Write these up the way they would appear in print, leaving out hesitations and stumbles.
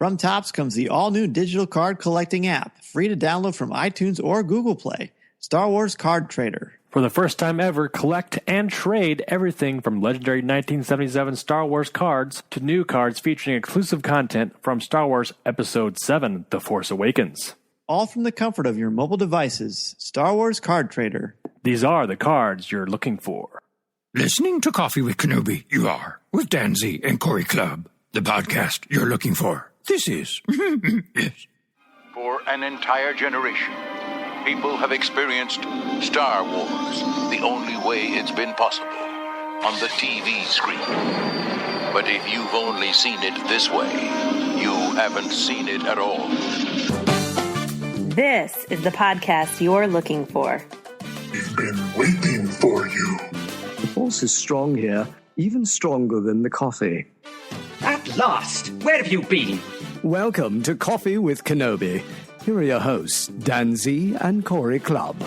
From Topps comes the all-new digital card collecting app, free to download from iTunes or Google Play. Star Wars Card Trader. For the first time ever, collect and trade everything from legendary 1977 Star Wars cards to new cards featuring exclusive content from Star Wars Episode 7, The Force Awakens. All from the comfort of your mobile devices. Star Wars Card Trader. These are the cards you're looking for. Listening to Coffee with Kenobi, you are, with Dan Z and Corey Clubb, the podcast you're looking for. This is. Yes. For an entire generation, people have experienced Star Wars the only way it's been possible, on the TV screen. But if you've only seen it this way, you haven't seen it at all. This is the podcast you're looking for. We've been waiting for you. The Force is strong here, even stronger than the coffee. At last! Where have you been? Welcome to Coffee with Kenobi. Here are your hosts, Dan Z and Corey Clubb.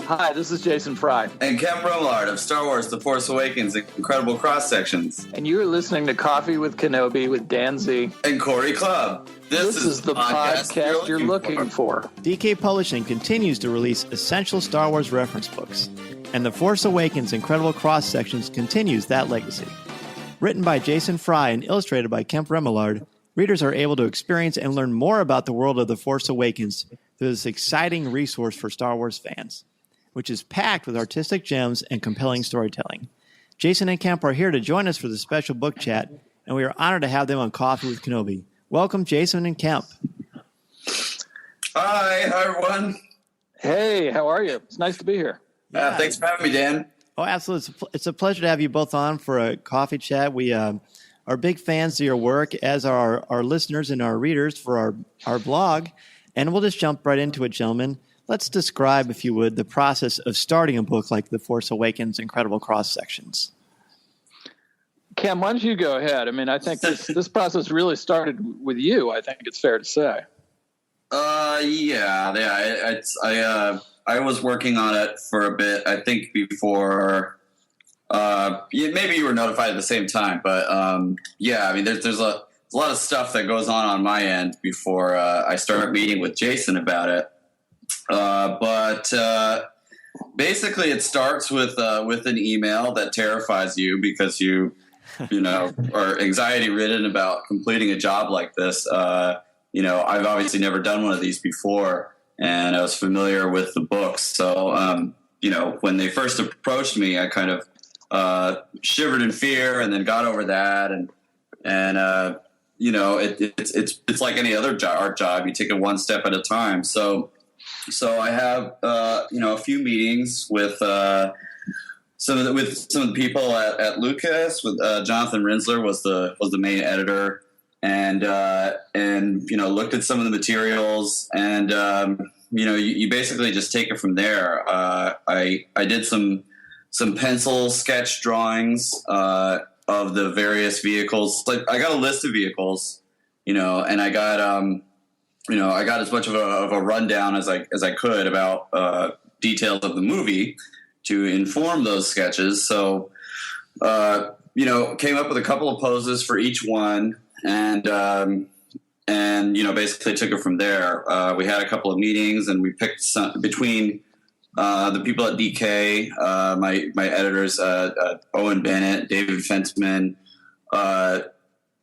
Hi, this is Jason Fry. And Kemp Remillard of Star Wars The Force Awakens Incredible Cross-Sections. And you're listening to Coffee with Kenobi with Dan Z. And Corey Clubb. This is the podcast you're looking for. DK Publishing continues to release essential Star Wars reference books, and The Force Awakens Incredible Cross-Sections continues that legacy. Written by Jason Fry and illustrated by Kemp Remillard, readers are able to experience and learn more about the world of The Force Awakens through this exciting resource for Star Wars fans, which is packed with artistic gems and compelling storytelling. Jason and Kemp are here to join us for the special book chat, and we are honored to have them on Coffee with Kenobi. Welcome, Jason and Kemp. Hi everyone. Hey, how are you? It's nice to be here. Thanks for having me, Dan. Oh, absolutely. It's a pleasure to have you both on for a coffee chat. We are big fans of your work, as are our listeners and our readers for our blog. And we'll just jump right into it, gentlemen. Let's describe, if you would, the process of starting a book like The Force Awakens Incredible Cross-Sections. Cam, why don't you go ahead? I mean, I think this process really started with you, I think it's fair to say. I was working on it for a bit, I think before, maybe you were notified at the same time, but I mean, there's a lot of stuff that goes on my end before I start meeting with Jason about it. But basically it starts with an email that terrifies you because you are anxiety ridden about completing a job like this. I've obviously never done one of these before, and I was familiar with the books. So, when they first approached me, I kind of shivered in fear, and then got over that. It's like any other art job. You take it one step at a time. So I have a few meetings with some of the people at Lucas. With Jonathan Rinsler was the main editor. And looked at some of the materials, and you basically just take it from there. I did some pencil sketch drawings of the various vehicles. Like, I got a list of vehicles, and I got I got as much of a rundown as I could about details of the movie to inform those sketches. So came up with a couple of poses for each one. And basically took it from there. We had a couple of meetings, and we picked some between the people at DK, my editors, Owen Bennett, David Fentman.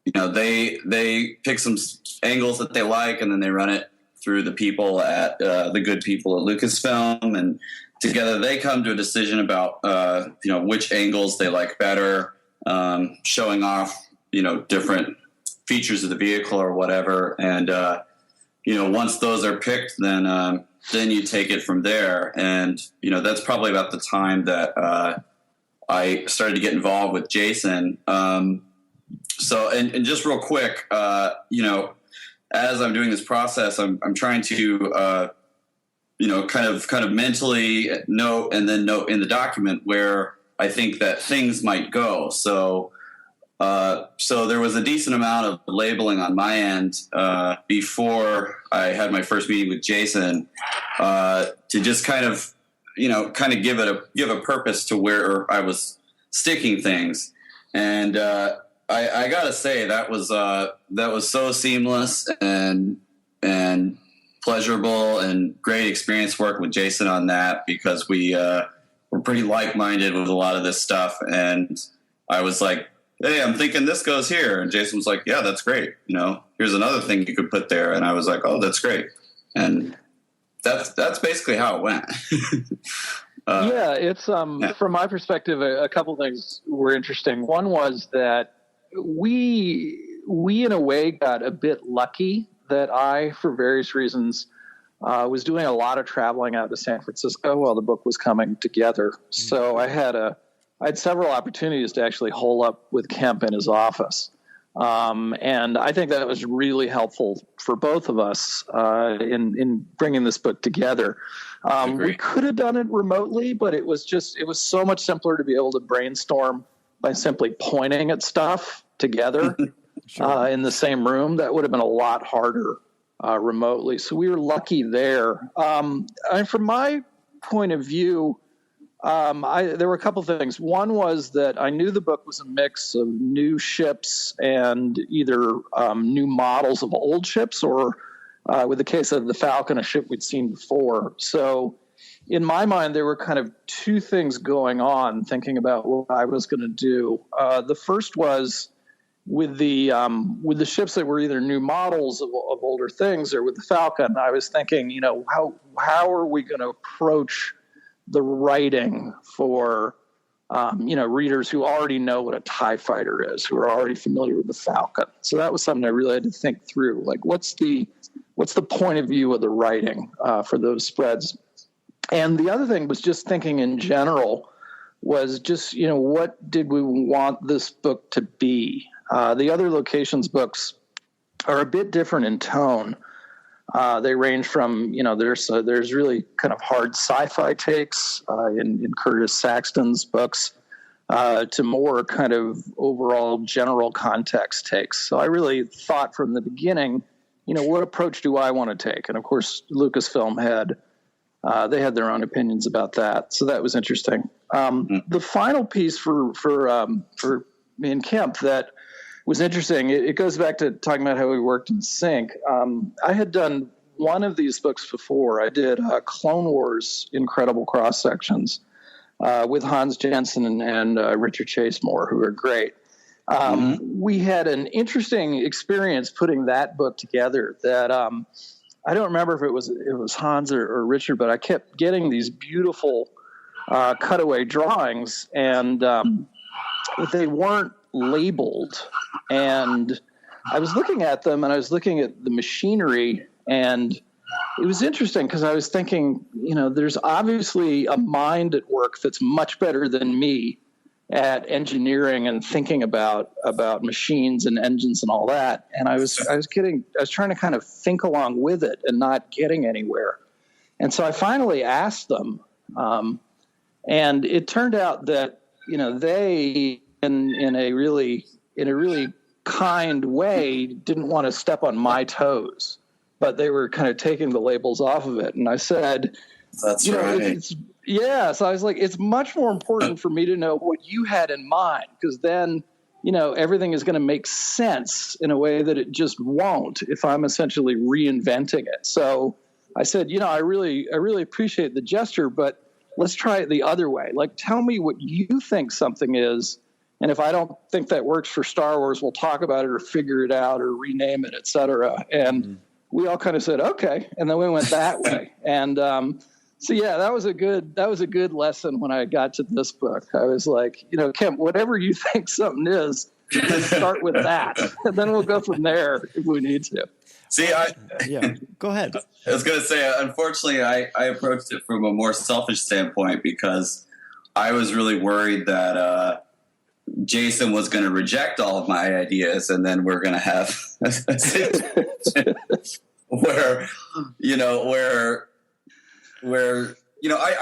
They pick some angles that they like, and then they run it through the people at the good people at Lucasfilm, and together they come to a decision about which angles they like better, showing off different features of the vehicle or whatever, and once those are picked, then you take it from there. And that's probably about the time that I started to get involved with Jason. So just real quick, as I'm doing this process, I'm trying to kind of mentally note and then note in the document where I think that things might go. So there was a decent amount of labeling on my end before I had my first meeting with Jason to just kind of give a purpose to where I was sticking things. And I gotta say that was so seamless and pleasurable and great experience working with Jason on that, because we're pretty like-minded with a lot of this stuff. And I was like, hey, I'm thinking this goes here. And Jason was like, yeah, that's great. Here's another thing you could put there. And I was like, oh, that's great. And that's basically how it went. It's from my perspective, a couple things were interesting. One was that we in a way got a bit lucky that I, for various reasons, was doing a lot of traveling out to San Francisco while the book was coming together. So I had several opportunities to actually hole up with Kemp in his office. And I think that was really helpful for both of us in bringing this book together. We could have done it remotely, but it was so much simpler to be able to brainstorm by simply pointing at stuff together in the same room. That would have been a lot harder remotely. So we were lucky there. And from my point of view, there were a couple things. One was that I knew the book was a mix of new ships and either new models of old ships, or with the case of the Falcon, a ship we'd seen before. So in my mind, there were kind of two things going on, thinking about what I was going to do. The first was with the ships that were either new models of older things, or with the Falcon, I was thinking, how are we going to approach the writing for, readers who already know what a TIE fighter is, who are already familiar with the Falcon. So that was something I really had to think through. Like, what's the point of view of the writing for those spreads? And the other thing was just thinking in general was just, what did we want this book to be? The other locations books are a bit different in tone. They range from, there's really kind of hard sci-fi takes in Curtis Saxton's books to more kind of overall general context takes. So I really thought from the beginning, what approach do I want to take? And of course, Lucasfilm had their own opinions about that. So that was interesting. The final piece for me and Kemp that was interesting, it goes back to talking about how we worked in sync. I had done one of these books before. I did Clone Wars Incredible Cross-Sections with Hans Jensen and Richard Chasemore, who are great. We had an interesting experience putting that book together that I don't remember if it was Hans or Richard, but I kept getting these beautiful cutaway drawings, and they weren't labeled. And I was looking at them, and I was looking at the machinery, and it was interesting because I was thinking, there's obviously a mind at work that's much better than me at engineering and thinking about machines and engines and all that. And I was trying to kind of think along with it and not getting anywhere. And so I finally asked them, and it turned out that, they in a really kind way didn't want to step on my toes, but they were kind of taking the labels off of it. And I said, that's right. So I was like, it's much more important for me to know what you had in mind, because then, everything is going to make sense in a way that it just won't if I'm essentially reinventing it. So I said, I really appreciate the gesture, but let's try it the other way. Like, tell me what you think something is. And if I don't think that works for Star Wars, we'll talk about it or figure it out or rename it, et cetera. And we all kind of said, okay. And then we went that way. And so, yeah, that was a good lesson when I got to this book. I was like, Kemp, whatever you think something is, let's start with that. And then we'll go from there if we need to. See, go ahead. I was going to say, unfortunately, I approached it from a more selfish standpoint, because I was really worried that Jason was going to reject all of my ideas, and then we're going to have a situation where I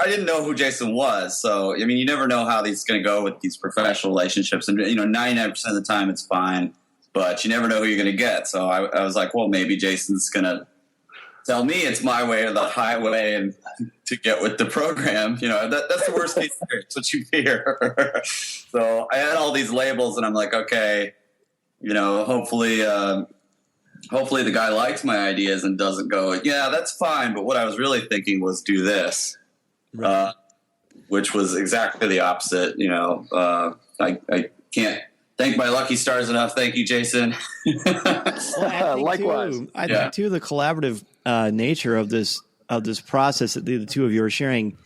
didn't know who Jason was. So, I mean, you never know how these going to go with these professional relationships. And, 99% of the time it's fine, but you never know who you're going to get. So I was like, well, maybe Jason's going to tell me it's my way or the highway and to get with the program. That's the worst case scenario. It's what you fear. So I had all these labels, and I'm like, okay, hopefully the guy likes my ideas and doesn't go, yeah, that's fine. But what I was really thinking was do this, which was exactly the opposite. I can't thank my lucky stars enough. Thank you, Jason. Likewise. I think too, the collaborative nature of this process that the two of you are sharing,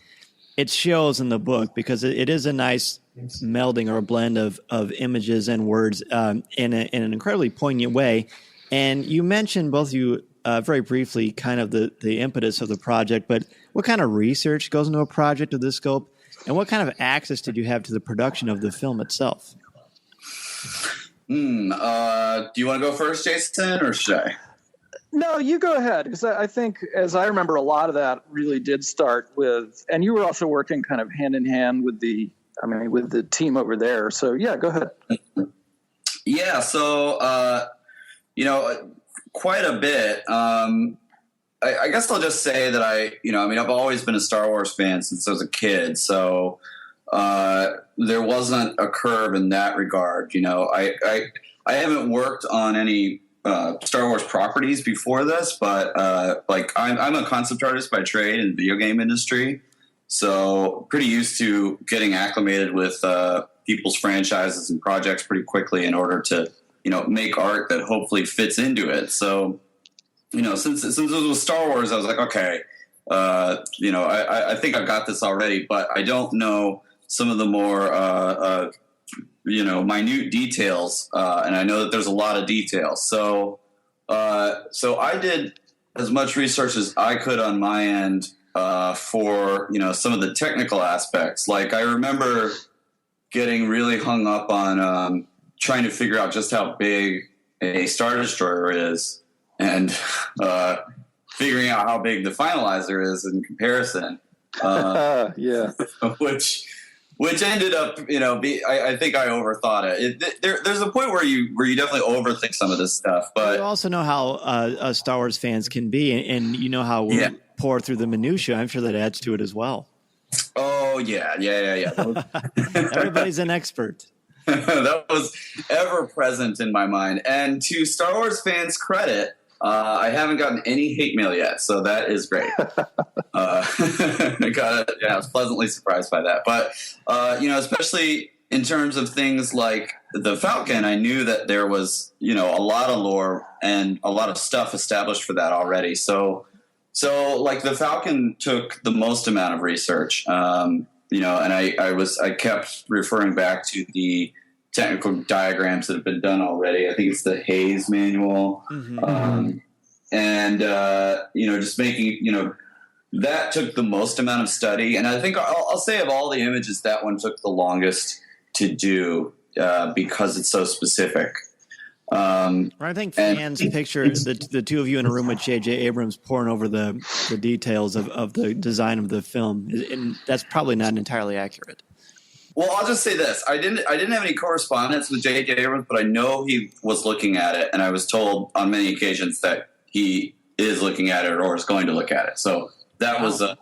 it shows in the book, because it is a nice melding or a blend of images and words in an incredibly poignant way. And you mentioned, both of you, very briefly, kind of the impetus of the project, but what kind of research goes into a project of this scope, and what kind of access did you have to the production of the film itself? Do you want to go first, Jason, or should I? No, you go ahead, because I think, as I remember, a lot of that really did start with, and you were also working kind of hand in hand with the team over there. So yeah, go ahead. Yeah. So, quite a bit. I guess I'll just say that I've always been a Star Wars fan since I was a kid. So, there wasn't a curve in that regard. I haven't worked on any Star Wars properties before this, but I'm a concept artist by trade in the video game industry, so pretty used to getting acclimated with people's franchises and projects pretty quickly in order to make art that hopefully fits into it. So since it was Star Wars, I was like, okay, I think I've got this already, but I don't know some of the more minute details, and I know that there's a lot of details. So I did as much research as I could on my end for some of the technical aspects. Like, I remember getting really hung up on trying to figure out just how big a Star Destroyer is, and figuring out how big the Finalizer is in comparison. Yeah, Which ended up, I think I overthought it. There's a point where you definitely overthink some of this stuff. But you also know how Star Wars fans can be, and you know how we pour through the minutia. I'm sure that adds to it as well. Oh, yeah. Everybody's an expert. That was ever present in my mind. And to Star Wars fans' credit, I haven't gotten any hate mail yet, so that is great. I was pleasantly surprised by that. But, especially in terms of things like the Falcon, I knew that there was, a lot of lore and a lot of stuff established for that already. So like the Falcon took the most amount of research, and I kept referring back to the technical diagrams that have been done already. I think it's the Hayes manual. Mm-hmm. Just making, that took the most amount of study. And I think I'll say of all the images, that one took the longest to do because it's so specific. I think fans picture the two of you in a room with J.J. Abrams pouring over the details of the design of the film. And that's probably not entirely accurate. Well, I'll just say this. I didn't have any correspondence with J.J. Abrams, but I know he was looking at it, and I was told on many occasions that he is looking at it or is going to look at it. So that was that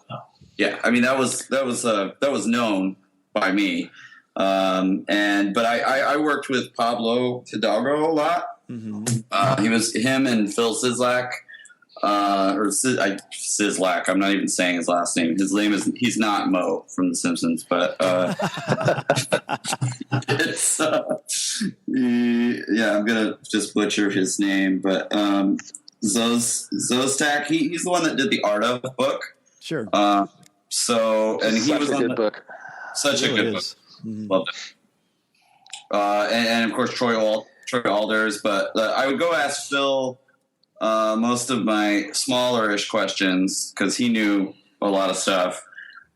was known by me. But I worked with Pablo Hidalgo a lot. Mm-hmm. Him and Phil Sizlak, Sizlak. I'm not even saying his last name. His name he's not Mo from The Simpsons, but it's I'm gonna just butcher his name, but Zostak. He's the one that did the Art of book. Sure. And he was on the book. Such a good book. Mm-hmm. Loved it. And of course Troy Alders, but I would go ask Phil most of my smaller-ish questions because he knew a lot of stuff,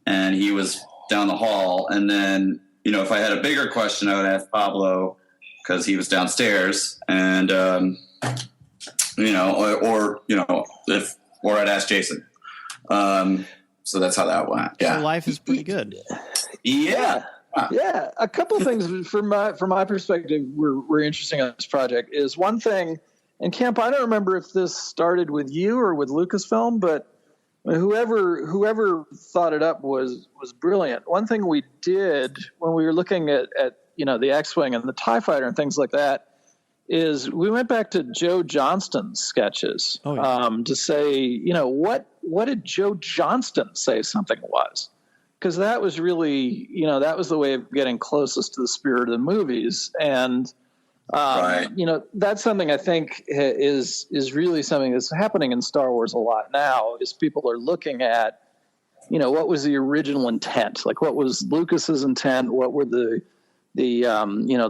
and he was down the hall. And then, if I had a bigger question, I would ask Pablo because he was downstairs, and or I'd ask Jason. So that's how that went. Yeah, so life is pretty good. Yeah. Yeah, a couple of things from my perspective were interesting on this project. Is one thing, and Kemp, I don't remember if this started with you or with Lucasfilm, but whoever thought it up was brilliant. One thing we did when we were looking at the X-Wing and the TIE Fighter and things like that is we went back to Joe Johnston's sketches to say, what did Joe Johnston say something was? Because that was really, that was the way of getting closest to the spirit of the movies. And, that's something I think is really something that's happening in Star Wars a lot now, is people are looking at, what was the original intent? Like, what was Lucas's intent? What were the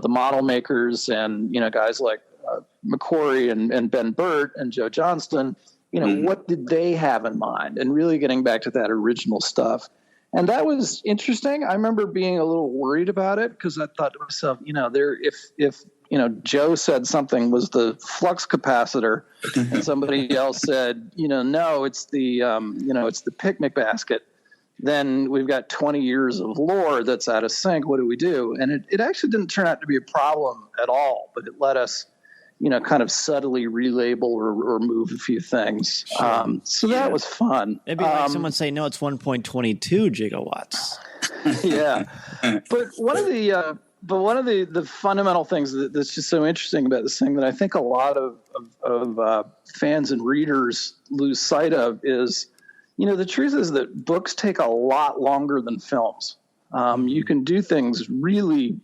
model makers and, guys like McQuarrie and Ben Burt and Joe Johnston, what did they have in mind? And really getting back to that original stuff. And that was interesting. I remember being a little worried about it because I thought to myself, if Joe said something was the flux capacitor and somebody else said, no, it's the, it's the picnic basket, then we've got 20 years of lore that's out of sync. What do we do? And it actually didn't turn out to be a problem at all, but it let us, kind of subtly relabel or move a few things. So that was fun. It'd be like someone saying, no, it's 1.22 gigawatts. Yeah. But one of the fundamental things that's just so interesting about this thing that I think a lot of fans and readers lose sight of is, the truth is that books take a lot longer than films. You can do things really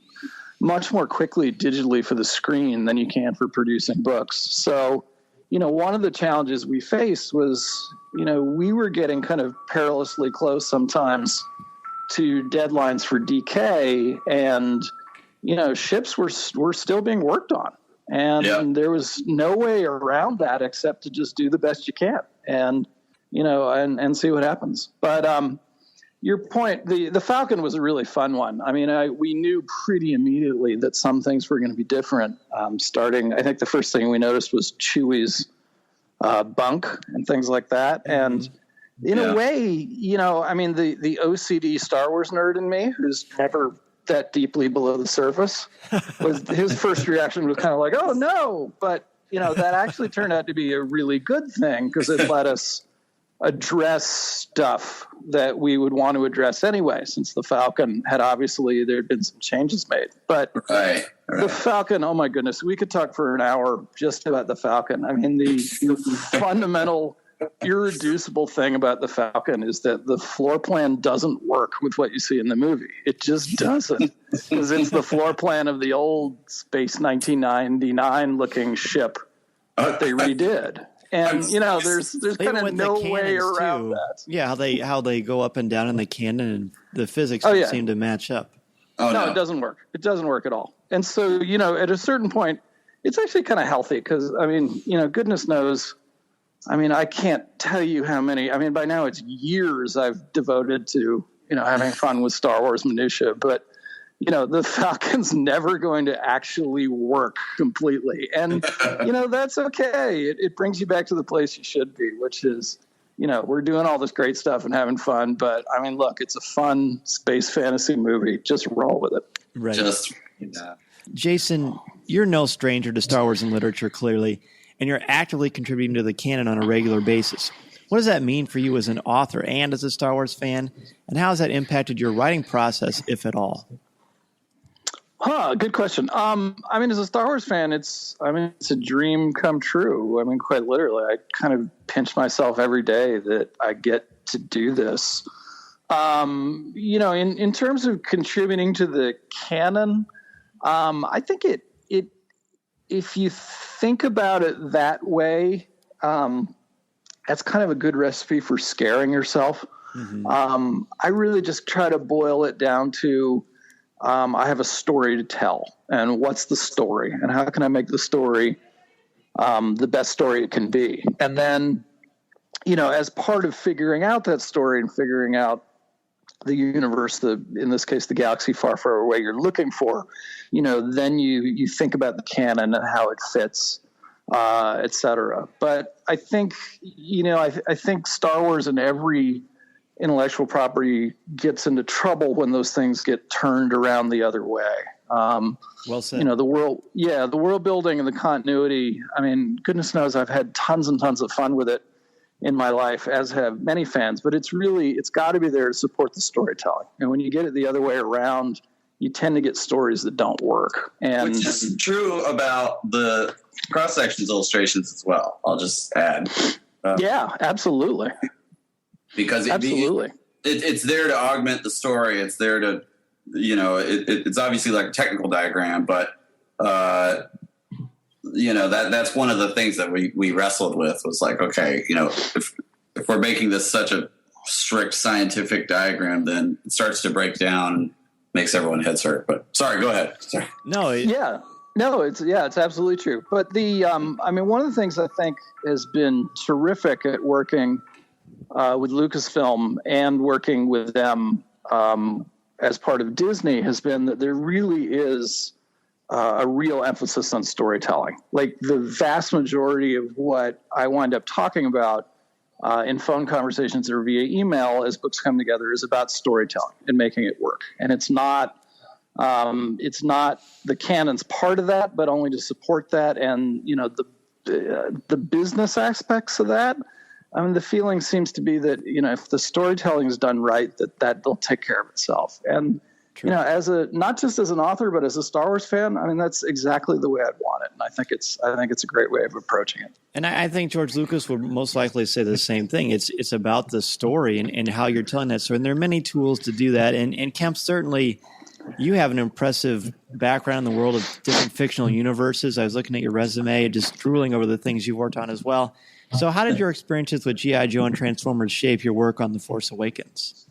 much more quickly digitally for the screen than you can for producing books. So, one of the challenges we faced was, we were getting kind of perilously close sometimes to deadlines for DK, and, ships were still being worked on. And there was no way around that except to just do the best you can and see what happens. But your point, the Falcon was a really fun one. I mean, we knew pretty immediately that some things were going to be different. Starting, I think the first thing we noticed was Chewie's bunk and things like that. And in a way, the OCD Star Wars nerd in me, who's never that deeply below the surface, was his first reaction was kind of like, oh no. But, that actually turned out to be a really good thing because it let us address stuff that we would want to address anyway, since the Falcon had there had been some changes made. But the Falcon, oh my goodness, we could talk for an hour just about the Falcon. I mean, the fundamental irreducible thing about the Falcon is that the floor plan doesn't work with what you see in the movie. It just doesn't, because it's the floor plan of the old Space 1999 looking ship that they redid. And there's kind of no way around that. Yeah, how they go up and down in the cannon, and the physics don't seem to match up. No, it doesn't work. It doesn't work at all. And so at a certain point, it's actually kind of healthy because goodness knows. I mean, I can't tell you how many. I mean, by now it's years I've devoted to having fun with Star Wars minutia, but. The Falcon's never going to actually work completely. And, that's okay. It brings you back to the place you should be, which is, we're doing all this great stuff and having fun. But, I mean, look, it's a fun space fantasy movie. Just roll with it. Right. Jason, you're no stranger to Star Wars and literature, clearly, and you're actively contributing to the canon on a regular basis. What does that mean for you as an author and as a Star Wars fan? And how has that impacted your writing process, if at all? Good question. As a Star Wars fan, it's a dream come true. I mean, quite literally, I kind of pinch myself every day that I get to do this. In terms of contributing to the canon, I think it if you think about it that way, that's kind of a good recipe for scaring yourself. Mm-hmm. I really just try to boil it down to, I have a story to tell, and what's the story, and how can I make the story the best story it can be? And then, as part of figuring out that story and figuring out the universe, in this case, the galaxy far, far away you're looking for, then you think about the canon and how it fits, et cetera. But I think, I think Star Wars and every intellectual property gets into trouble when those things get turned around the other way. Well said. The world building and the continuity. I mean, goodness knows I've had tons and tons of fun with it in my life, as have many fans, but it's got to be there to support the storytelling. And when you get it the other way around, you tend to get stories that don't work. And which is true about the cross-sections illustrations as well. I'll just add. Yeah, absolutely. Because it's there to augment the story. It's there to, it's obviously like a technical diagram, but that's one of the things that we wrestled with was like, okay, if we're making this such a strict scientific diagram, then it starts to break down and makes everyone's heads hurt. But sorry, go ahead. Sorry. It's absolutely true. But one of the things I think has been terrific at working with Lucasfilm and working with them as part of Disney has been that there really is a real emphasis on storytelling. Like the vast majority of what I wind up talking about in phone conversations or via email as books come together is about storytelling and making it work. And it's not the canon's part of that, but only to support that. And, the business aspects of that, the feeling seems to be that, if the storytelling is done right, that'll take care of itself. And, True. not just as an author, but as a Star Wars fan, that's exactly the way I'd want it. And I think it's a great way of approaching it. And I think George Lucas would most likely say the same thing. It's about the story and how you're telling that story. And there are many tools to do that. And Kemp, certainly you have an impressive background in the world of different fictional universes. I was looking at your resume, just drooling over the things you've worked on as well. So how did your experiences with G.I. Joe and Transformers shape your work on The Force Awakens?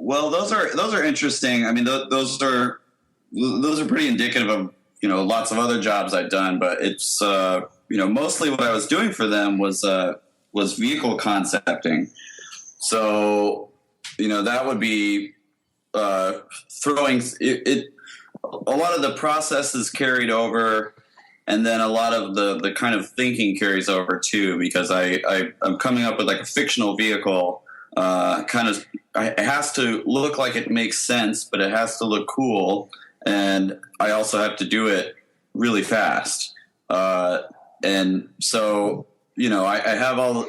Well, those are interesting. Those are pretty indicative of, lots of other jobs I've done, but it's, mostly what I was doing for them was vehicle concepting. So, that would be, throwing it. A lot of the processes carried over, and then a lot of the kind of thinking carries over too, because I'm coming up with like a fictional vehicle. It has to look like it makes sense, but it has to look cool, and I also have to do it really fast. And so, I have all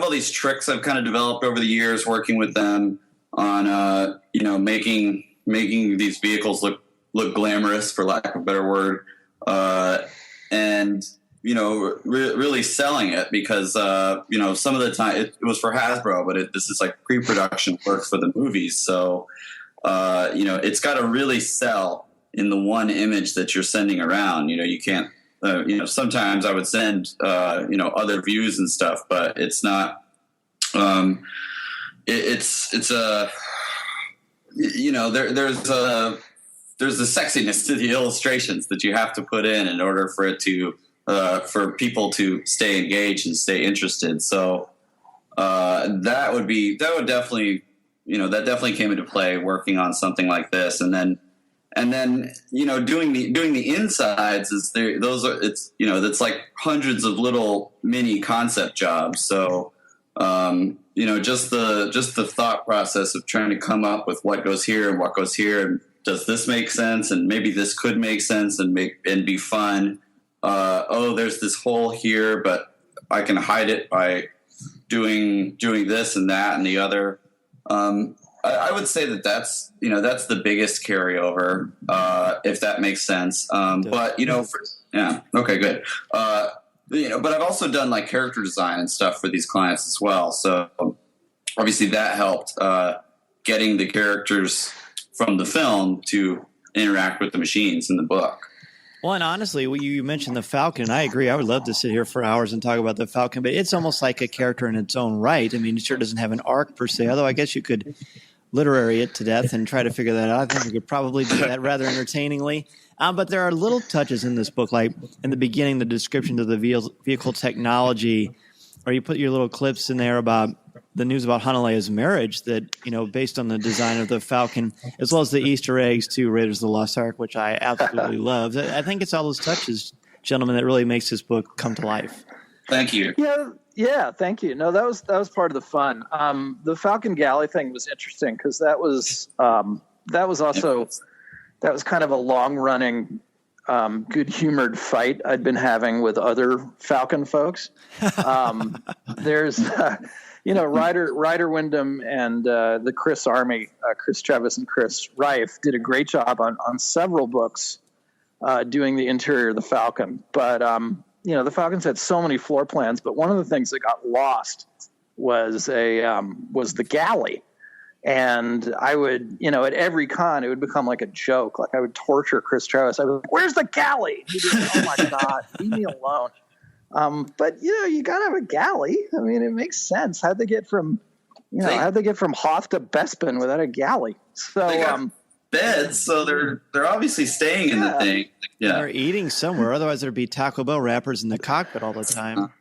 these tricks I've kind of developed over the years working with them on, making these vehicles look glamorous, for lack of a better word, and really selling it because, some of the time it was for Hasbro, but this is like pre-production work for the movies. So, it's got to really sell in the one image that you're sending around. You can't, sometimes I would send, other views and stuff, but it's not, it's a, there's a sexiness to the illustrations that you have to put in order for it to, for people to stay engaged and stay interested. So that would definitely came into play working on something like this. And then doing the insides it's like hundreds of little mini concept jobs. So just the thought process of trying to come up with what goes here and what goes here, and does this make sense, and maybe this could make sense and be fun. There's this hole here, but I can hide it by doing this and that and the other. I would say that's the biggest carryover, if that makes sense. But okay, good. But I've also done like character design and stuff for these clients as well. So obviously that helped getting the characters from the film to interact with the machines in the book. Well, and honestly, you mentioned the Falcon, and I agree. I would love to sit here for hours and talk about the Falcon, but it's almost like a character in its own right. It sure doesn't have an arc per se, although I guess you could literary it to death and try to figure that out. I think we could probably do that rather entertainingly. But there are little touches in this book, like in the beginning, the description of the vehicle technology, or you put your little clips in there about the news about Han and Leia's marriage that, based on the design of the Falcon, as well as the Easter eggs to Raiders of the Lost Ark, which I absolutely love. I think it's all those touches, gentlemen, that really makes this book come to life. Thank you. Yeah, thank you. No, that was part of the fun. The Falcon Galley thing was interesting because that was kind of a long running good-humored fight I'd been having with other Falcon folks. There's, Ryder Wyndham and the Chris Army, Chris Travis and Chris Reif, did a great job on several books doing the interior of the Falcon. But, the Falcons had so many floor plans, but one of the things that got lost was the galley. And I would, at every con, it would become like a joke. Like I would torture Chris Travis. I was like, "Where's the galley?" He'd be like, "Oh my God, leave me alone." But you got to have a galley. I mean, it makes sense. How'd they get from Hoth to Bespin without a galley? So, beds, so they're obviously staying in the thing. Yeah, they're eating somewhere. Otherwise, there'd be Taco Bell wrappers in the cockpit all the time.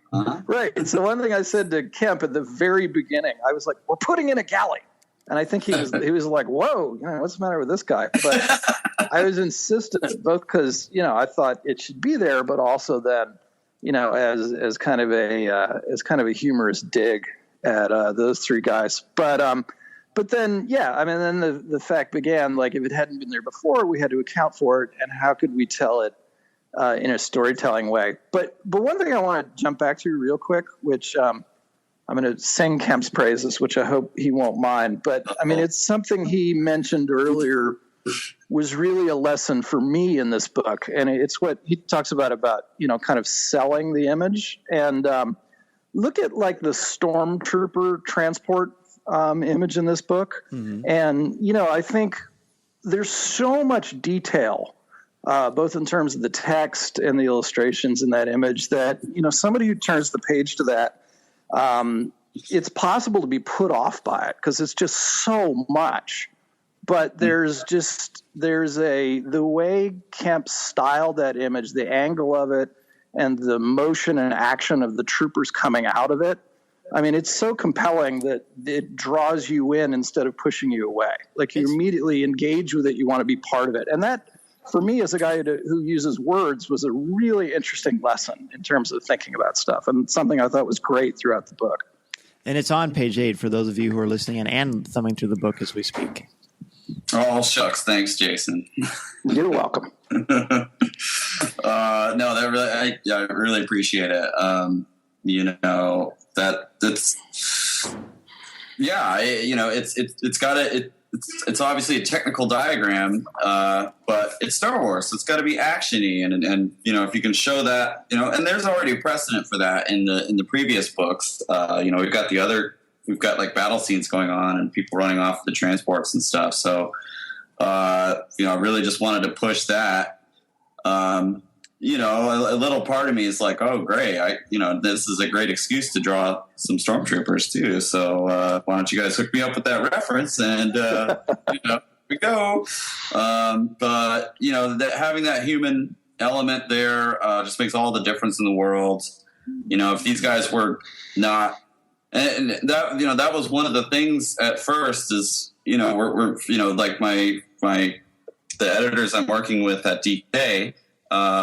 Right. So one thing I said to Kemp at the very beginning, I was like, "We're putting in a galley." And I think he was like, "Whoa, what's the matter with this guy?" But I was insistent, both because I thought it should be there, but also then as kind of a humorous dig at those three guys. But then then the fact began, like if it hadn't been there before, we had to account for it, and how could we tell it in a storytelling way? But one thing I want to jump back to real quick, which I'm going to sing Kemp's praises, which I hope he won't mind. But, I mean, it's something he mentioned earlier was really a lesson for me in this book. And it's what he talks about, kind of selling the image. And look at, like, the stormtrooper transport image in this book. Mm-hmm. And, I think there's so much detail, both in terms of the text and the illustrations in that image that, somebody who turns the page to that, it's possible to be put off by it because it's just so much. But there's the way Kemp styled that image, the angle of it, and the motion and action of the troopers coming out of it. I mean, it's so compelling that it draws you in instead of pushing you away. Like you immediately engage with it, you want to be part of it. And that, for me, as a guy who uses words, was a really interesting lesson in terms of thinking about stuff, and something I thought was great throughout the book. And it's on page 8 for those of you who are listening and thumbing through the book as we speak. Oh, shucks. Thanks, Jason. You're welcome. I really appreciate it. It's obviously a technical diagram, but it's Star Wars, so it's got to be actiony, and if you can show that, and there's already a precedent for that in the previous books. We've got like battle scenes going on and people running off the transports and stuff. So, I really just wanted to push that. A little part of me is like, oh, great. This is a great excuse to draw some stormtroopers too. So why don't you guys hook me up with that reference? And, we go. But having that human element there just makes all the difference in the world. If these guys were not, and that was one of the things at first is, we're like the editors I'm working with at DK,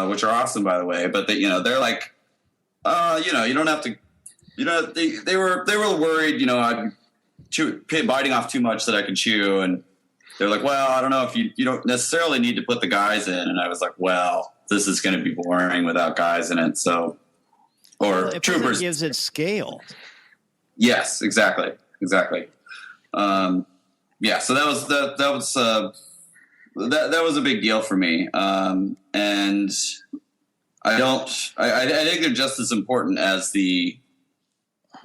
which are awesome, by the way. But they're like, you don't have to. They were worried. I'm biting off too much that I could chew, and they're like, well, I don't know if you don't necessarily need to put the guys in. And I was like, well, this is going to be boring without guys in it. So, troopers gives it scale. Yes, exactly. So that was a big deal for me. And I think they're just as important as the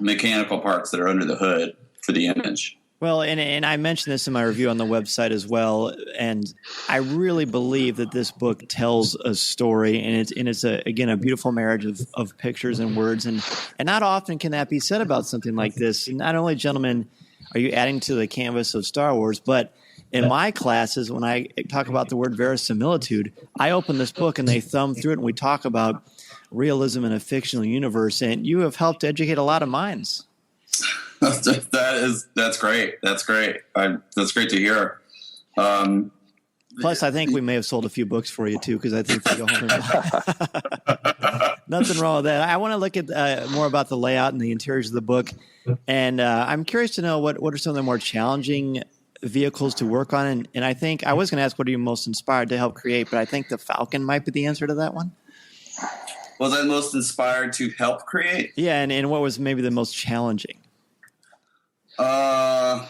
mechanical parts that are under the hood for the image. Well, and I mentioned this in my review on the website as well, and I really believe that this book tells a story, and it's a beautiful marriage of pictures and words, and not often can that be said about something like this. And not only, gentlemen, are you adding to the canvas of Star Wars, but in my classes, when I talk about the word verisimilitude, I open this book and they thumb through it, and we talk about realism in a fictional universe, and you have helped educate a lot of minds. That's great. That's great. That's great to hear. Plus, I think we may have sold a few books for you too, because I think they go home. Nothing wrong with that. I want to look at more about the layout and the interiors of the book, and I'm curious to know what are some of the more challenging vehicles to work on. And I think I was going to ask what are you most inspired to help create, but I think the Falcon might be the answer to that one. Was I most inspired to help create? Yeah, and what was maybe the most challenging? Okay.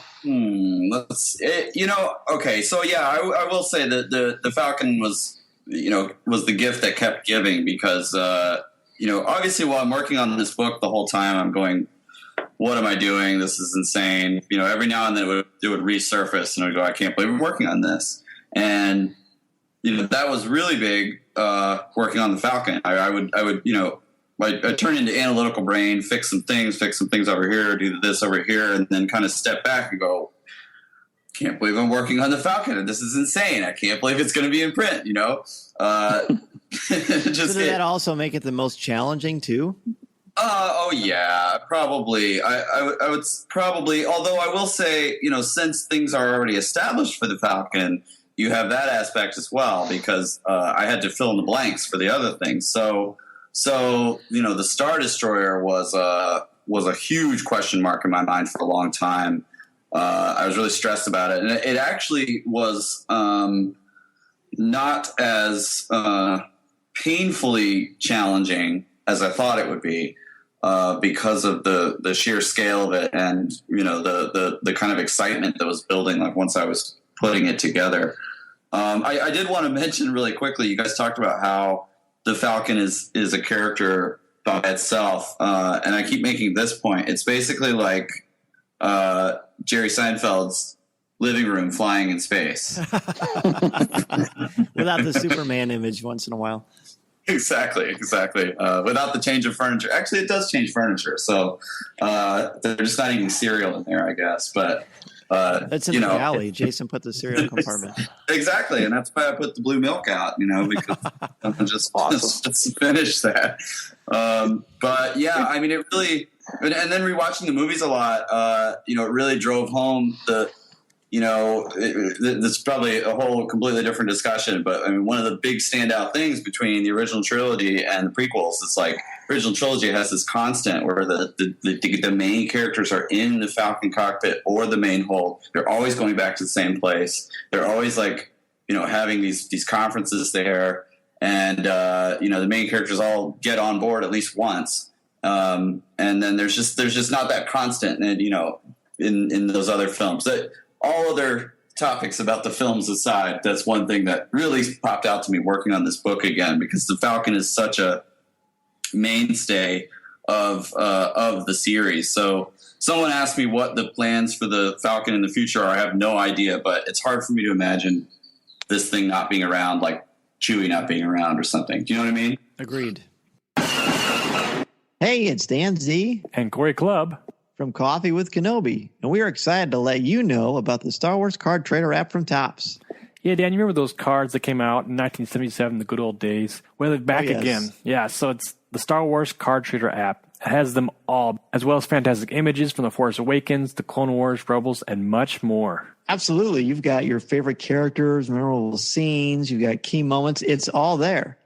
So yeah, I will say that the Falcon was the gift that kept giving because, obviously while I'm working on this book the whole time, I'm going, what am I doing? This is insane. Every now and then it would resurface and I would go, I can't believe I'm working on this. And, that was really big, working on the Falcon. I'd turn into analytical brain, fix some things over here, do this over here, and then kind of step back and go, can't believe I'm working on the Falcon. This is insane. I can't believe it's going to be in print, Does that also make it the most challenging too? Oh yeah, probably. I would probably, although I will say, since things are already established for the Falcon, you have that aspect as well because I had to fill in the blanks for the other things. So the Star Destroyer was a huge question mark in my mind for a long time. I was really stressed about it, and it actually was not as painfully challenging as I thought it would be because of the sheer scale of it and the kind of excitement that was building like once I was putting it together. I did want to mention really quickly, you guys talked about how the Falcon is a character by itself, and I keep making this point. It's basically like Jerry Seinfeld's living room flying in space. Without the Superman image once in a while. Exactly. Without the change of furniture. Actually, it does change furniture, so they're just not eating cereal in there, I guess. But that's in the alley. Jason put the cereal compartment. Exactly, and that's why I put the blue milk out. Because I'm just finish that. But yeah, I mean, it really. And then rewatching the movies a lot, it really drove home that's probably a whole completely different discussion. But I mean, one of the big standout things between the original trilogy and the prequels, it's like original trilogy has this constant where the main characters are in the Falcon cockpit or the main hold. They're always going back to the same place. They're always having these conferences there, and the main characters all get on board at least once. And then there's just not that constant, and in those other films. That all other topics about the films aside, that's one thing that really popped out to me working on this book again, because the Falcon is such a mainstay of the series. So someone asked me what the plans for the Falcon in the future are. I have no idea, but it's hard for me to imagine this thing not being around, like Chewie not being around or something. Do you know what I mean? Agreed. Hey, it's Dan Z. And Corey Clubb. From Coffee with Kenobi. And we are excited to let you know about the Star Wars card trader app from Topps. Yeah, Dan, you remember those cards that came out in 1977, the good old days? Well, they're back again. Yeah, so it's the Star Wars card trader app. It has them all, as well as fantastic images from The Force Awakens, The Clone Wars, Rebels, and much more. Absolutely. You've got your favorite characters, memorable scenes, you've got key moments. It's all there.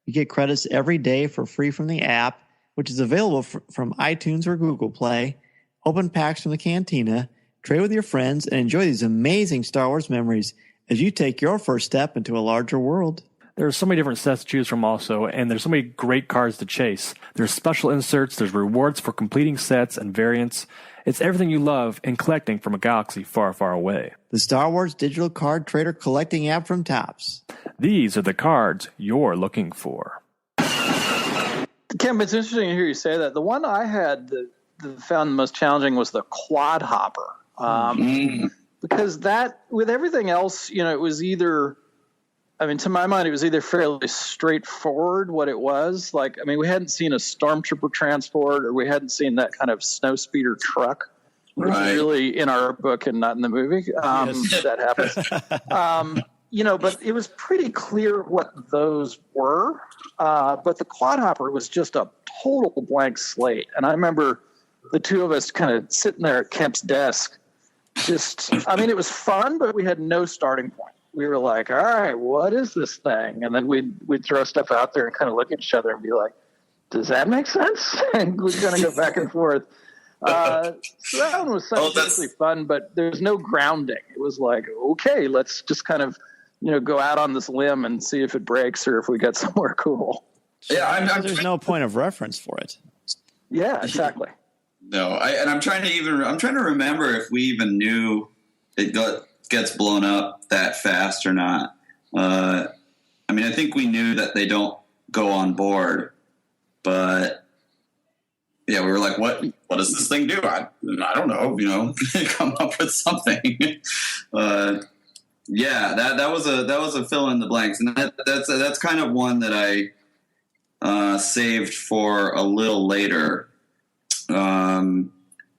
You get credits every day for free from the app, which is available from iTunes or Google Play. Open packs from the cantina, trade with your friends, and enjoy these amazing Star Wars memories as you take your first step into a larger world. There's so many different sets to choose from also, and there's so many great cards to chase. There's special inserts, there's rewards for completing sets and variants. It's everything you love in collecting from a galaxy far, far away. The Star Wars digital card trader collecting app from Topps. These are the cards you're looking for. Kemp, it's interesting to hear you say that. The one I had that found the most challenging was the quad hopper. Because that, with everything else, it was either, to my mind, it was either fairly straightforward what it was. We hadn't seen a stormtrooper transport, or we hadn't seen that kind of snowspeeder truck, which is really in our book and not in the movie. That happens. But it was pretty clear what those were. But the quad hopper was just a total blank slate. And I remember the two of us kind of sitting there at Kemp's desk. It was fun, but we had no starting point. We were like, all right, what is this thing? And then we'd throw stuff out there and kind of look at each other and be like, does that make sense? And we'd kind of go back and forth. So that one was simultaneously fun, but there's no grounding. It was like, okay, let's just kind of, go out on this limb and see if it breaks or if we get somewhere cool. Yeah, there's no point of reference for it. Yeah, exactly. No, I'm trying to remember if we even knew it gets blown up that fast or not. I think we knew that they don't go on board, but yeah, we were like, what does this thing do? I don't know, come up with something. Yeah, that was a fill in the blanks, and that's kind of one that I saved for a little later. And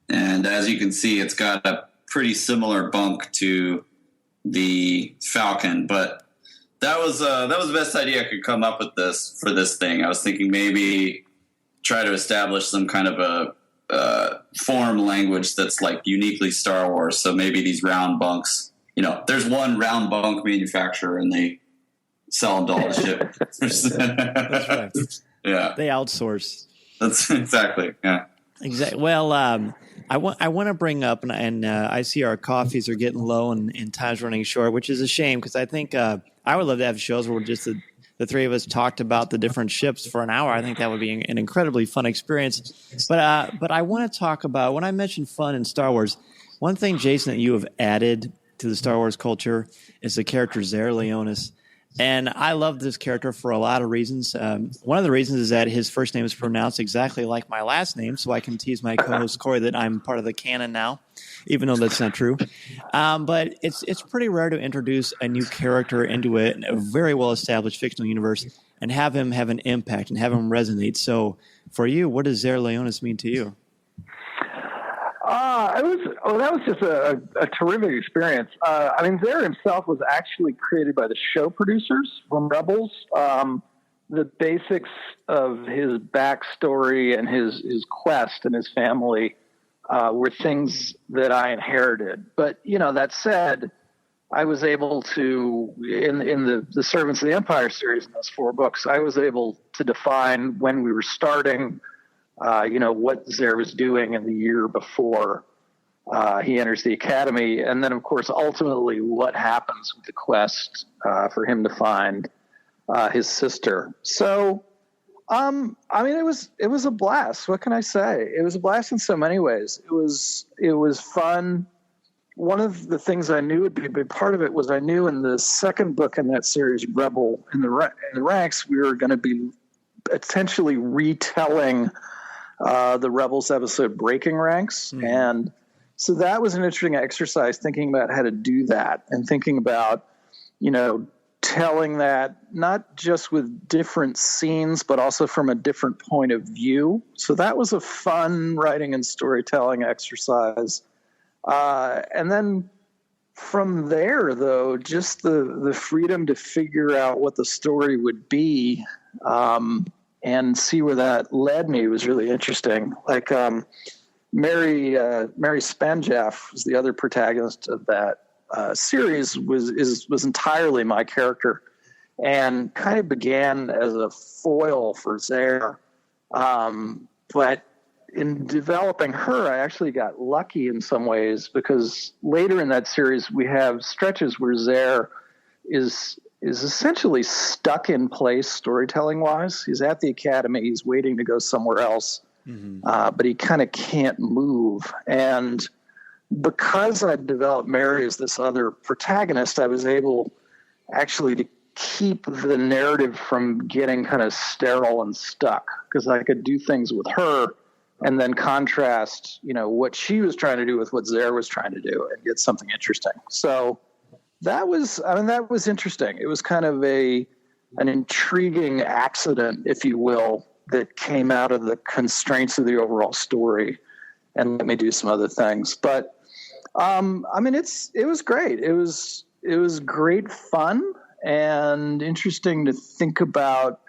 as you can see, it's got a pretty similar bunk to the Falcon, but that was the best idea I could come up with for this thing. I was thinking maybe try to establish some kind of a form language that's like uniquely Star Wars. So maybe these round bunks, there's one round bunk manufacturer and they sell them to all the ship. That's right. Yeah. They outsource. That's exactly. Yeah. Exactly. Well, I want to bring up, and I see our coffees are getting low and time's running short, which is a shame because I think I would love to have shows where just the three of us talked about the different ships for an hour. I think that would be an incredibly fun experience. But I want to talk about, when I mentioned fun in Star Wars, one thing, Jason, that you have added to the Star Wars culture is the character Zare Leonis. And I love this character for a lot of reasons. One of the reasons is that his first name is pronounced exactly like my last name, so I can tease my co-host Corey that I'm part of the canon now, even though that's not true. But it's pretty rare to introduce a new character into a very well-established fictional universe and have him have an impact and have him resonate. So for you, what does Zare Leonis mean to you? That was just a terrific experience. Zare himself was actually created by the show producers from Rebels. The basics of his backstory and his quest and his family were things that I inherited. But, that said, I was able to, in the Servants of the Empire series in those 4 books, I was able to define when we were starting, what Zare was doing in the year before he enters the academy. And then, of course, ultimately what happens with the quest for him to find his sister. So, it was a blast. What can I say? It was a blast in so many ways. It was fun. One of the things I knew would be a big part of it was I knew in the second book in that series, Rebel in the Ranks, we were going to be essentially retelling the Rebels episode Breaking Ranks. Mm-hmm. And so that was an interesting exercise, thinking about how to do that and thinking about, telling that not just with different scenes, but also from a different point of view. So that was a fun writing and storytelling exercise. And then from there, though, just the freedom to figure out what the story would be and see where that led me was really interesting. Like Mary Spanjaff was the other protagonist of that series, was entirely my character and kind of began as a foil for Zare. But in developing her, I actually got lucky in some ways because later in that series, we have stretches where Zare is essentially stuck in place storytelling wise. He's at the academy. He's waiting to go somewhere else. Mm-hmm. But he kind of can't move. And because I developed Mary as this other protagonist, I was able actually to keep the narrative from getting kind of sterile and stuck because I could do things with her and then contrast, what she was trying to do with what Zare was trying to do and get something interesting. So that was interesting. It was kind of an intriguing accident, if you will, that came out of the constraints of the overall story and let me do some other things. But it was great. It was great fun and interesting to think about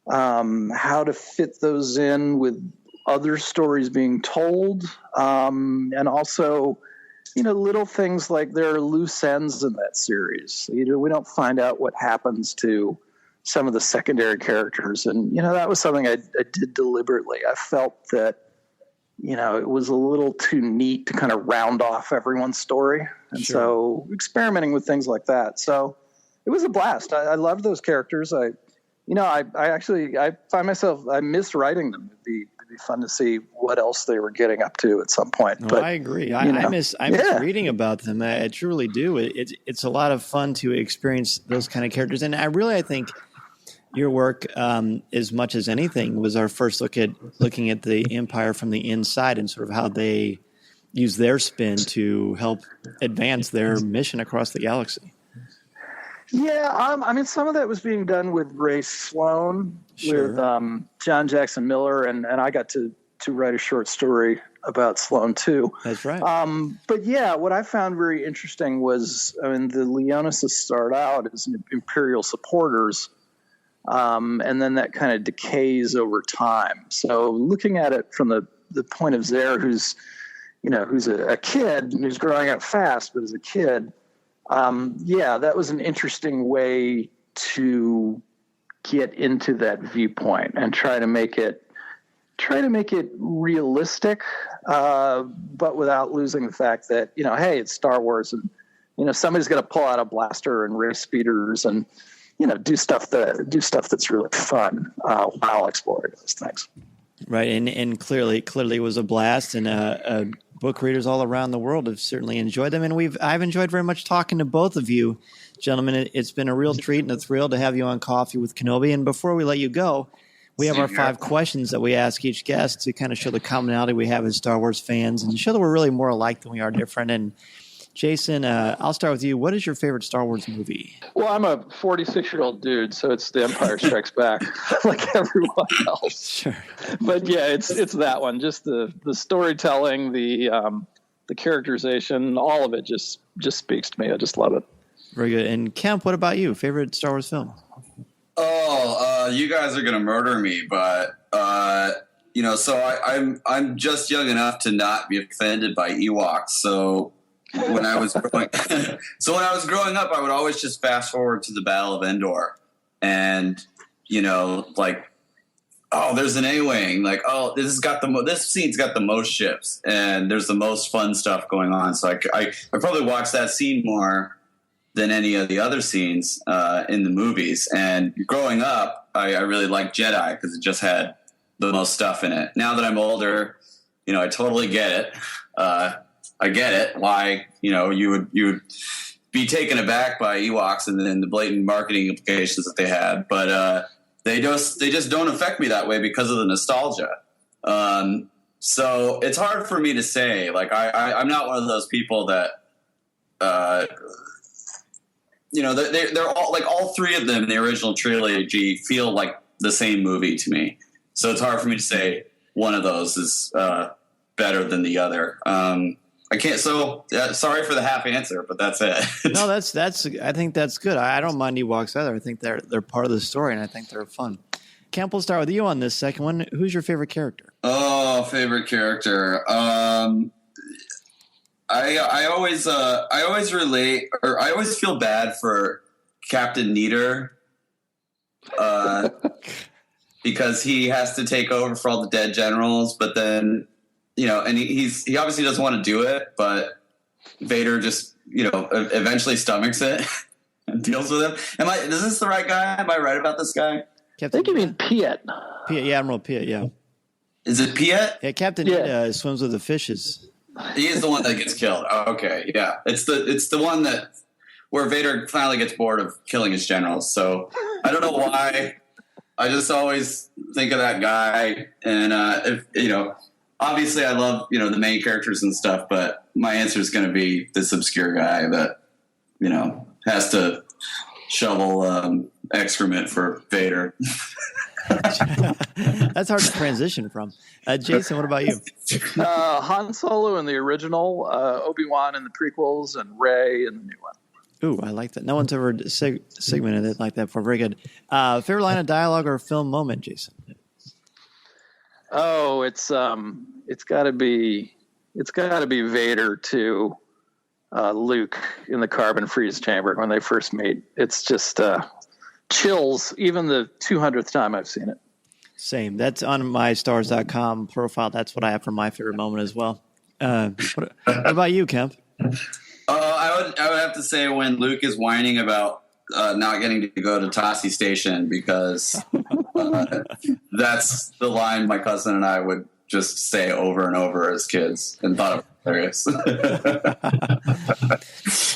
how to fit those in with other stories being told, and also, little things like there are loose ends in that series. We don't find out what happens to some of the secondary characters, and that was something I did deliberately. I felt that it was a little too neat to kind of round off everyone's story. And so experimenting with things like that. So it was a blast. I loved those characters. I find myself, I miss writing them. It'd be fun to see what else they were getting up to at some point. But I agree. I miss reading about them. I truly do. It's a lot of fun to experience those kind of characters. And I think your work, as much as anything, was our first looking at the Empire from the inside and sort of how they use their spin to help advance their mission across the galaxy. Yeah, some of that was being done with Ray Sloan, with John Jackson Miller, and I got to write a short story about Sloan too. That's right. But yeah, what I found very interesting was, the Leoneses start out as Imperial supporters, and then that kind of decays over time. So looking at it from the point of Zare, who's a kid who's growing up fast, but as a kid. That was an interesting way to get into that viewpoint and try to make it realistic, but without losing the fact that, hey, it's Star Wars, and somebody's going to pull out a blaster and race speeders and do stuff that's really fun while exploring those things. Right, and clearly it was a blast, and book readers all around the world have certainly enjoyed them, and I've enjoyed very much talking to both of you, gentlemen. It's been a real treat and a thrill to have you on Coffee with Kenobi. And before we let you go, we have our 5 questions that we ask each guest to kind of show the commonality we have as Star Wars fans and show that we're really more alike than we are different. And Jason, I'll start with you. What is your favorite Star Wars movie? Well, I'm a 46-year-old dude, so it's The Empire Strikes Back, like everyone else. Sure. But yeah, it's that one. Just the storytelling, the characterization, all of it just speaks to me. I just love it. Very good. And Kemp, what about you? Favorite Star Wars film? You guys are gonna murder me, but so I'm just young enough to not be offended by Ewoks. So when I was growing up, I would always just fast forward to the Battle of Endor, and there's an A-wing, this scene's got the most ships, and there's the most fun stuff going on. So I probably watched that scene more than any of the other scenes in the movies. And growing up, I really liked Jedi because it just had the most stuff in it. Now that I'm older, I totally get it. I get it why you would be taken aback by Ewoks and then the blatant marketing implications that they had, but they just don't affect me that way because of the nostalgia. So it's hard for me to say. Like I'm not one of those people that they're all like all 3 of them in the original trilogy feel like the same movie to me. So it's hard for me to say one of those is better than the other. I can't. So sorry for the half answer, but that's it. No, that's. I think that's good. I don't mind Ewoks either. I think they're part of the story, and I think they're fun. Kemp, we'll start with you on this second one. Who's your favorite character? Oh, favorite character. I always relate, or I always feel bad for Captain Neater, because he has to take over for all the dead generals, but then. And he obviously doesn't want to do it, but Vader just, eventually stomachs it and deals with him. Is this the right guy? Am I right about this guy? I think you mean Piet. Piet, yeah, Admiral Piet, yeah. Is it Piet? Yeah, Captain Neater swims with the fishes. He is the one that gets killed. Oh, okay, yeah. It's the one where Vader finally gets bored of killing his generals. So I don't know why. I just always think of that guy, and obviously, I love the main characters and stuff, but my answer is going to be this obscure guy that has to shovel excrement for Vader. That's hard to transition from. Jason, what about you? Han Solo in the original, Obi-Wan in the prequels, and Rey in the new one. Ooh, I like that. No one's ever segmented it like that before. Very good. Favorite line of dialogue or film moment, Jason? Oh, it's got to be Vader to Luke in the carbon freeze chamber when they first meet. It's just chills, even the 200th time I've seen it. Same. That's on my stars.com profile. That's what I have for my favorite moment as well. What about you, Kemp? I would have to say when Luke is whining about not getting to go to Tossie Station, because that's the line my cousin and I would just say over and over as kids and thought it was hilarious.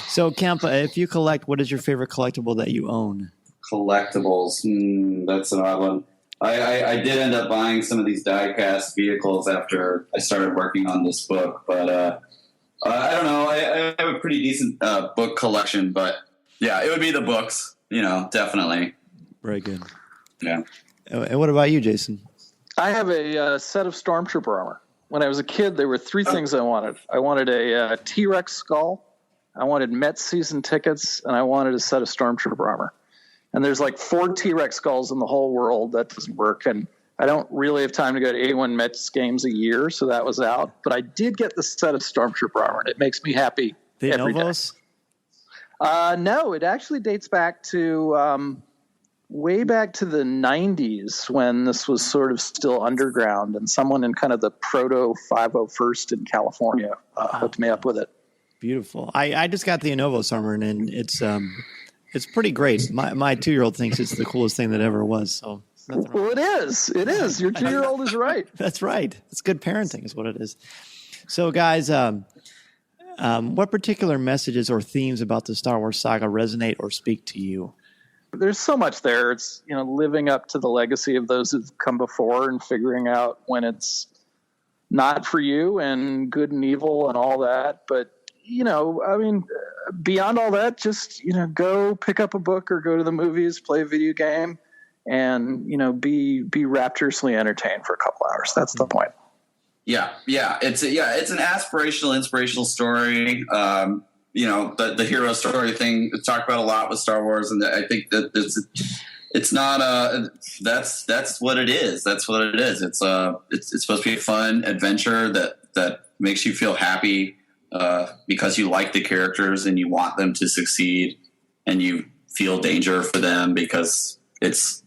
So, Kemp, if you collect, what is your favorite collectible that you own? Collectibles. That's an odd one. I did end up buying some of these die-cast vehicles after I started working on this book, but I don't know. I have a pretty decent book collection, but yeah, it would be the books, definitely. Very good. Yeah. And what about you, Jason? I have a set of Stormtrooper armor. When I was a kid, there were three things I wanted. I wanted a T-Rex skull, I wanted Met season tickets, and I wanted a set of Stormtrooper armor. And there's like 4 T-Rex skulls in the whole world. That doesn't work. And I don't really have time to go to A1 Mets games a year, so that was out. But I did get the set of Stormtrooper armor, and it makes me happy every day. No, it actually dates back to way back to the 90s when this was sort of still underground, and someone in kind of the proto 501st in California hooked me up with it. Beautiful. I just got the Anovos armor, and it's pretty great. My 2-year-old thinks it's the coolest thing that ever was. So, well, it is. It is. Your 2-year-old is right. That's right. It's good parenting, is what it is. So, guys, what particular messages or themes about the Star Wars saga resonate or speak to you? There's so much there. It's living up to the legacy of those who've come before and figuring out when it's not for you and good and evil and all that. But beyond all that, just, go pick up a book or go to the movies, play a video game, and, be rapturously entertained for a couple hours. That's the point. Yeah. It's an aspirational, inspirational story. The hero story thing is talked about a lot with Star Wars. And I think that it's not that's what it is. That's what it is. It's supposed to be a fun adventure that makes you feel happy, because you like the characters and you want them to succeed, and you feel danger for them because it's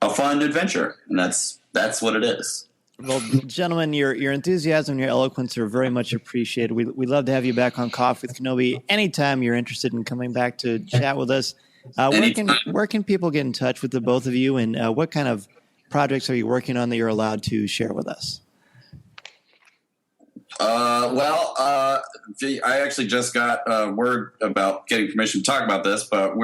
a fun adventure, and that's what it is. Well, gentlemen, your enthusiasm and your eloquence are very much appreciated. We'd love to have you back on Coffee with Kenobi anytime you're interested in coming back to chat with us. Where can people get in touch with the both of you, and what kind of projects are you working on that you're allowed to share with us? I actually just got word about getting permission to talk about this, but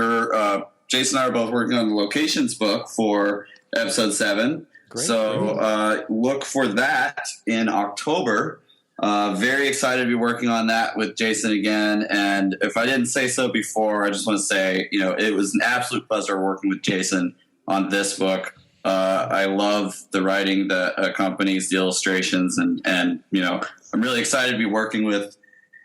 Jason and I are both working on the locations book for episode 7. Great. So look for that in October. Very excited to be working on that with Jason again. And if I didn't say so before, I just want to say, it was an absolute pleasure working with Jason on this book. I love the writing that accompanies the illustrations, and I'm really excited to be working with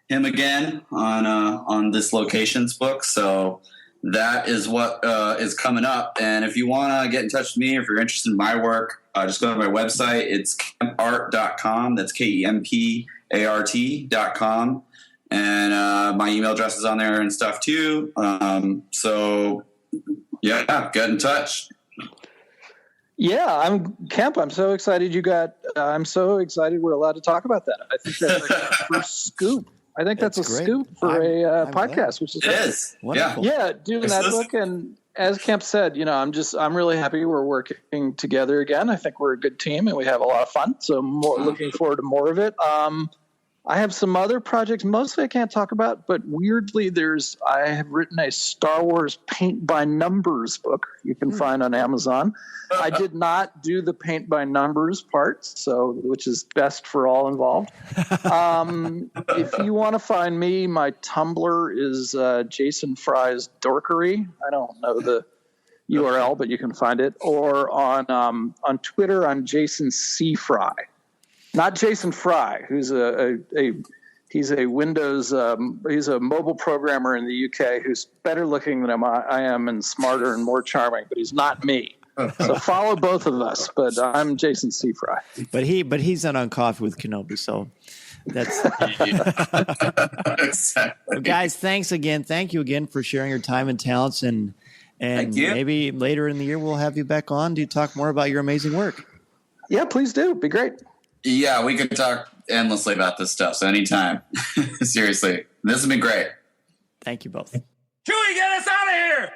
him again on this locations book. So that is what is coming up. And if you want to get in touch with me, if you're interested in my work, just go to my website. It's kempart.com. That's KEMPART.com. And my email address is on there and stuff too. So yeah, get in touch. Yeah, I'm Kemp. I'm so excited I'm so excited we're allowed to talk about that. I think that's like the first scoop. I think that's a great scoop for a podcast, which is it is. Yeah, doing that book. And as Kemp said, I'm really happy we're working together again. I think we're a good team and we have a lot of fun. So looking forward to more of it. I have some other projects, mostly I can't talk about, but weirdly I have written a Star Wars paint by numbers book you can find on Amazon. I did not do the paint by numbers part, which is best for all involved. If you want to find me, my Tumblr is Jason Fry's Dorkery. I don't know the URL, but you can find it. Or on Twitter, I'm Jason C. Fry. Not Jason Fry, who's he's a Windows he's a mobile programmer in the UK who's better looking than I am and smarter and more charming, but he's not me. So follow both of us, but I'm Jason C. Fry. But he's not on Coffee with Kenobi, so that's Well, guys, thanks again. Thank you again for sharing your time and talents, and maybe later in the year we'll have you back on to talk more about your amazing work. Yeah, please do. Be great. Yeah, we could talk endlessly about this stuff, so anytime. Seriously, this has been great. Thank you both. Chewie, get us out of here!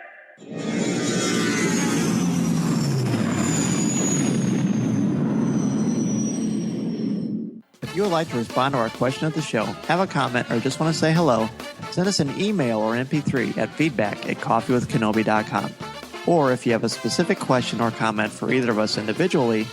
If you would like to respond to our question of the show, have a comment, or just want to say hello, send us an email or MP3 at feedback@coffeewithkenobi.com. Or if you have a specific question or comment for either of us individually,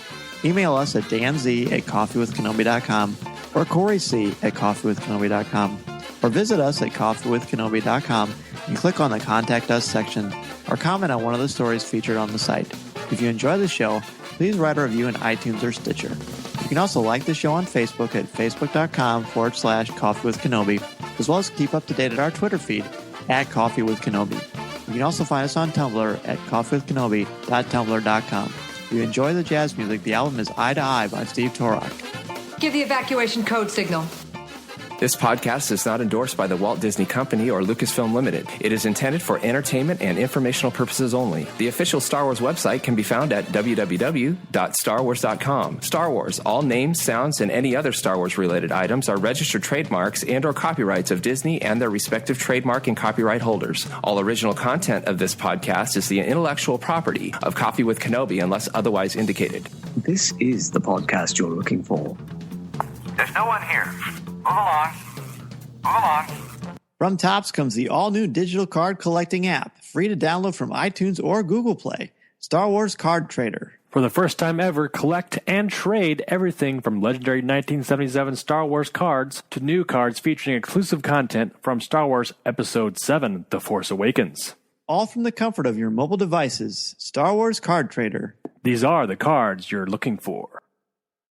email us at danz@coffeewithkenobi.com or coryc@coffeewithkenobi.com, or visit us at coffeewithkenobi.com and click on the Contact Us section or comment on one of the stories featured on the site. If you enjoy the show, please write a review in iTunes or Stitcher. You can also like the show on Facebook at facebook.com/coffeewithkenobi, as well as keep up to date at our Twitter feed at Coffee with Kenobi. You can also find us on Tumblr at coffeewithkenobi.tumblr.com. If you enjoy the jazz music, the album is Eye to Eye by Steve Torok. Give the evacuation code signal. This podcast is not endorsed by the Walt Disney Company or Lucasfilm Limited. It is intended for entertainment and informational purposes only. The official Star Wars website can be found at www.starwars.com. Star Wars, all names, sounds, and any other Star Wars-related items are registered trademarks and/or copyrights of Disney and their respective trademark and copyright holders. All original content of this podcast is the intellectual property of Coffee with Kenobi unless otherwise indicated. This is the podcast you're looking for. There's no one here. Move along. Move along. From Topps comes the all-new digital card collecting app, free to download from iTunes or Google Play. Star Wars Card Trader. For the first time ever, collect and trade everything from legendary 1977 Star Wars cards to new cards featuring exclusive content from Star Wars Episode 7, The Force Awakens. All from the comfort of your mobile devices. Star Wars Card Trader. These are the cards you're looking for.